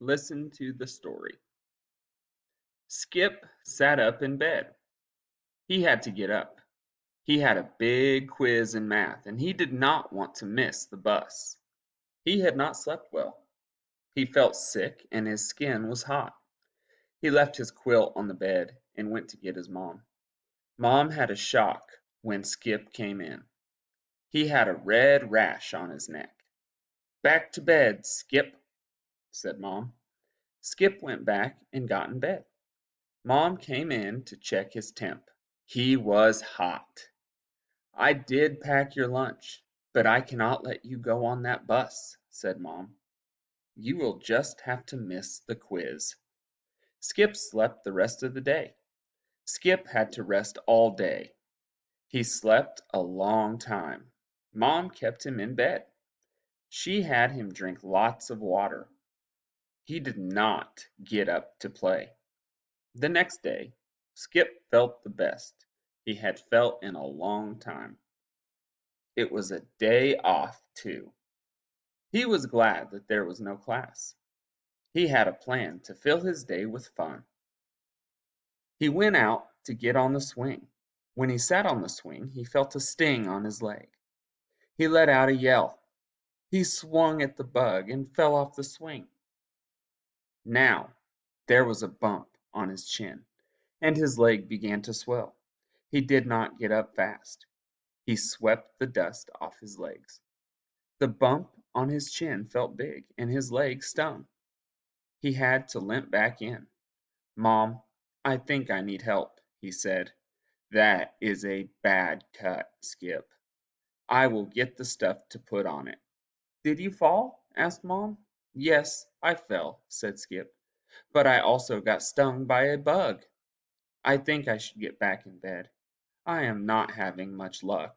Listen to the story. Skip sat up in bed. He had to get up. He had a big quiz in math, and he did not want to miss the bus. He had not slept well. He felt sick, and his skin was hot. He left his quilt on the bed and went to get his mom. Mom had a shock when Skip came in. He had a red rash on his neck. "Back to bed, Skip," said Mom. Skip went back and got in bed. Mom came in to check his temp. He was hot. "I did pack your lunch, but I cannot let you go on that bus," said Mom. "You will just have to miss the quiz." Skip slept the rest of the day. Skip had to rest all day. He slept a long time. Mom kept him in bed. She had him drink lots of water. He did not get up to play. The next day, Skip felt the best he had felt in a long time. It was a day off, too. He was glad that there was no class. He had a plan to fill his day with fun. He went out to get on the swing. When he sat on the swing, he felt a sting on his leg. He let out a yell. He swung at the bug and fell off the swing. Now there was a bump on his chin, and his leg began to swell. He did not get up fast. He swept the dust off his legs. The bump on his chin felt big, and his leg stung. He had to limp back in. "Mom, I think I need help," he said. "That is a bad cut, Skip. I will get the stuff to put on it." "Did you fall?" asked Mom. "Yes, I fell," said Skip, "but I also got stung by a bug. I think I should get back in bed. I am not having much luck."